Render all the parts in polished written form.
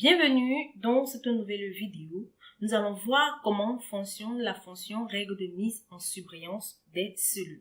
Bienvenue dans cette nouvelle vidéo. Nous allons voir comment fonctionne la fonction règle de mise en surbrillance des cellules.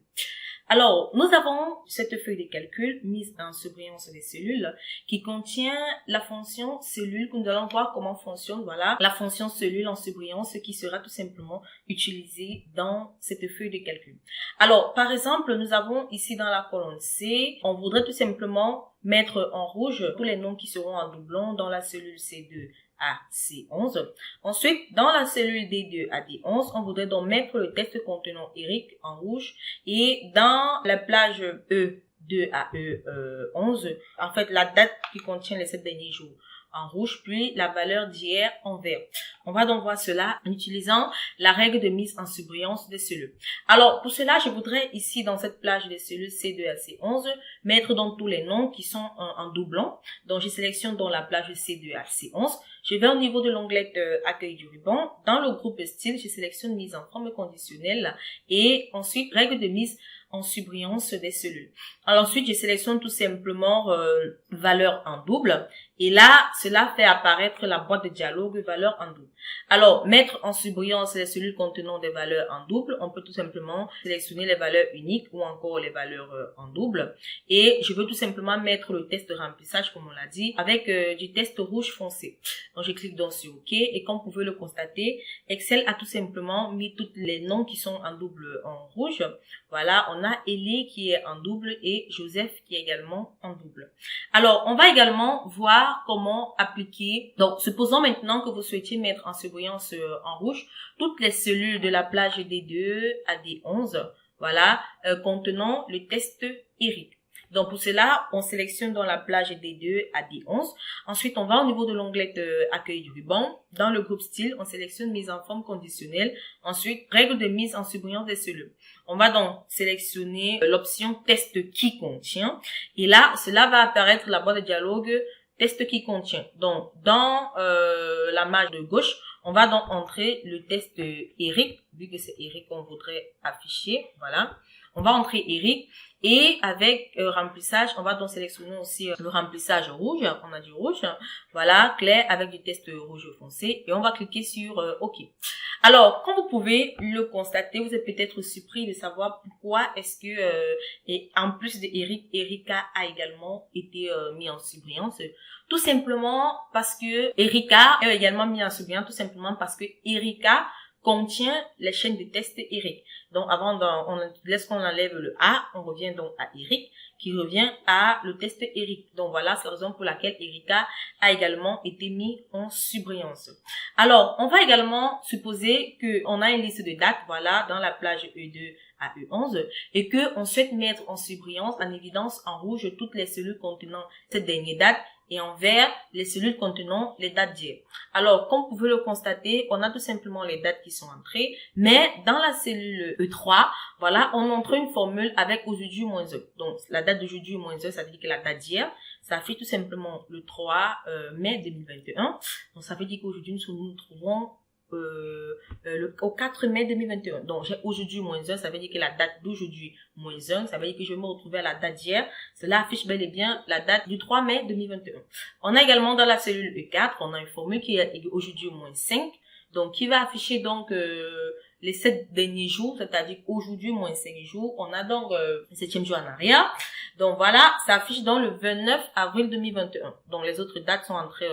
Alors, nous avons cette feuille de calcul mise en surbrillance des cellules qui contient la fonction cellule que nous allons voir comment fonctionne. Voilà, la fonction cellule en surbrillance qui sera tout simplement utilisée dans cette feuille de calcul. Alors, par exemple, nous avons ici dans la colonne C, on voudrait tout simplement mettre en rouge tous les noms qui seront en doublon dans la cellule C2 à C11. Ensuite, dans la cellule D2 à D11, on voudrait donc mettre le texte contenant Eric en rouge et dans la plage E2 à E11, en fait, la date qui contient les 7 derniers jours en rouge, puis la valeur d'hier en vert. On va donc voir cela en utilisant la règle de mise en surbrillance des cellules. Alors, pour cela, je voudrais ici, dans cette plage des cellules C2 à C11, mettre donc tous les noms qui sont en doublon. Donc, je sélectionne dans la plage C2 à C11. Je vais au niveau de l'onglet accueil du ruban. Dans le groupe style, je sélectionne mise en forme conditionnelle et ensuite règle de mise en surbrillance des cellules. Alors ensuite, je sélectionne tout simplement valeur en double. Et là, cela fait apparaître la boîte de dialogue valeur en double. Alors, mettre en surbrillance les cellules contenant des valeurs en double, on peut tout simplement sélectionner les valeurs uniques ou encore les valeurs en double. Et je veux tout simplement mettre le test de remplissage, comme on l'a dit, avec du test rouge foncé. Donc, je clique donc sur OK et comme vous pouvez le constater, Excel a tout simplement mis tous les noms qui sont en double en rouge. Voilà, on a Elie qui est en double et Joseph qui est également en double. Alors, on va également voir comment appliquer. Donc, supposons maintenant que vous souhaitiez mettre en surbrillance en rouge toutes les cellules de la plage D2 à D11, voilà, contenant le test Eric. Donc, pour cela, on sélectionne dans la plage D2 à D11. Ensuite, on va au niveau de l'onglet accueil du ruban. Dans le groupe style, on sélectionne mise en forme conditionnelle. Ensuite, règle de mise en surbrillance des cellules. On va donc sélectionner l'option test qui contient. Et là, cela va apparaître la boîte de dialogue test qui contient. Donc, dans la marge de gauche, on va donc entrer le test Eric, vu que c'est Eric qu'on voudrait afficher. Voilà. On va entrer Eric et avec remplissage, on va donc sélectionner aussi le remplissage rouge. On a du rouge. Voilà, clair avec du test rouge foncé et on va cliquer sur OK. Alors, comme vous pouvez le constater, vous êtes peut-être surpris de savoir pourquoi est-ce que et en plus de Eric, Erika a également été mis en surbrillance. Tout simplement parce que Erika est également mis en surbrillance, tout simplement parce que Erika contient les chaînes de test Eric. Donc, lorsqu'on enlève le A, on revient donc à Eric, qui revient à le test Eric. Donc, voilà, c'est la raison pour laquelle Erika a également été mis en surbrillance. Alors, on va également supposer qu'on a une liste de dates, voilà, dans la plage E2 à E11, et que on souhaite mettre en surbrillance, en évidence, en rouge, toutes les cellules contenant cette dernière date, et en vert, les cellules contenant les dates d'hier. Alors, comme vous pouvez le constater, on a tout simplement les dates qui sont entrées, mais dans la cellule E3, voilà, on entre une formule avec aujourd'hui moins 1. Donc, la date d'aujourd'hui moins 1, ça veut dire que la date d'hier, ça fait tout simplement le 3 mai 2021. Donc, ça veut dire qu'aujourd'hui, nous trouvons au 4 mai 2021. Donc, j'ai aujourd'hui moins 1, ça veut dire que la date d'aujourd'hui moins 1, ça veut dire que je vais me retrouver à la date d'hier. Cela affiche bel et bien la date du 3 mai 2021. On a également dans la cellule E4, on a une formule qui est aujourd'hui moins 5, donc qui va afficher donc les 7 derniers jours, c'est-à-dire aujourd'hui moins 5 jours. On a donc le 7e jour en arrière. Donc voilà, ça affiche dans le 29 avril 2021. Donc les autres dates sont entrées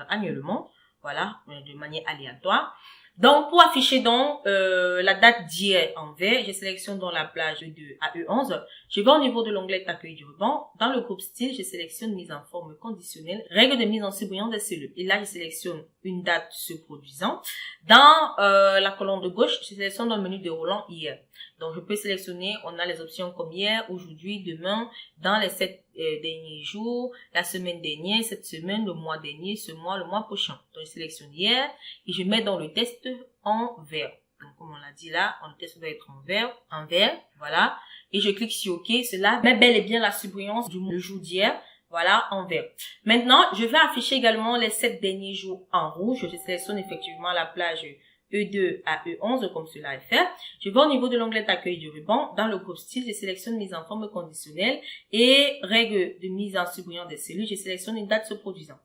annuellement. Voilà, de manière aléatoire. Donc, pour afficher donc la date d'hier en vert, je sélectionne dans la plage de à E11. Je vais au niveau de l'onglet accueil du ruban. Dans le groupe style, je sélectionne mise en forme conditionnelle, règle de mise en surbrillance des cellules. Et là, je sélectionne une date se produisant. Dans la colonne de gauche, je sélectionne dans le menu déroulant hier. Donc, je peux sélectionner, on a les options comme hier, aujourd'hui, demain, dans les 7 derniers jours, la semaine dernière, cette semaine, le mois dernier, ce mois, le mois prochain. Donc, je sélectionne hier et je mets dans le test en vert. Donc, comme on l'a dit là, le test doit être en vert, voilà. Et je clique sur OK. Cela met bel et bien la surbrillance du jour d'hier. Voilà, en vert. Maintenant, je vais afficher également les 7 derniers jours en rouge. Je sélectionne effectivement la plage E2 à E11 comme cela est fait. Je vais au niveau de l'onglet d'accueil du ruban. Dans le groupe style, je sélectionne mise en forme conditionnelle et règle de mise en surbrillance des cellules. Je sélectionne une date se produisant.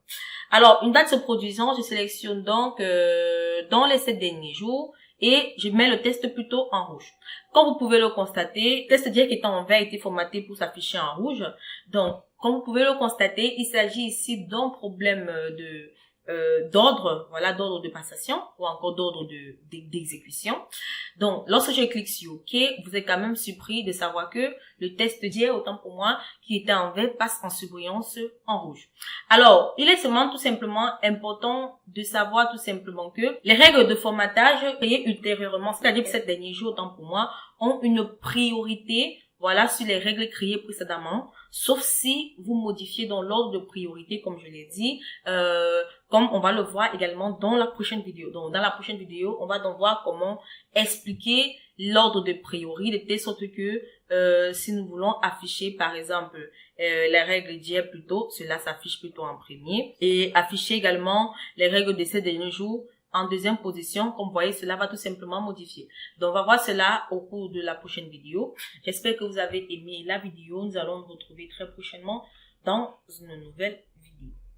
Alors, une date se produisant, je sélectionne donc dans les 7 derniers jours et je mets le test plutôt en rouge. Comme vous pouvez le constater, le test direct étant en vert a été formaté pour s'afficher en rouge. Donc, comme vous pouvez le constater, il s'agit ici d'un problème d'ordre, voilà, d'ordre de passation ou encore d'ordre d'exécution. Donc, lorsque je clique sur OK, vous êtes quand même surpris de savoir que le test d'hier, autant pour moi, qui était en vert, passe en surbrillance en rouge. Alors, il est seulement tout simplement important de savoir tout simplement que les règles de formatage créées ultérieurement, c'est-à-dire que ces derniers jours, autant pour moi, ont une priorité, voilà, sur les règles créées précédemment, sauf si vous modifiez dans l'ordre de priorité, comme je l'ai dit, comme on va le voir également dans la prochaine vidéo. Donc, dans la prochaine vidéo, on va donc voir comment expliquer l'ordre de priorité, de telle sorte que si nous voulons afficher, par exemple, les règles d'hier plutôt, cela s'affiche plutôt en premier, et afficher également les règles de ces derniers jours en deuxième position. Comme vous voyez, cela va tout simplement modifier. Donc, on va voir cela au cours de la prochaine vidéo. J'espère que vous avez aimé la vidéo. Nous allons nous retrouver très prochainement dans une nouvelle vidéo.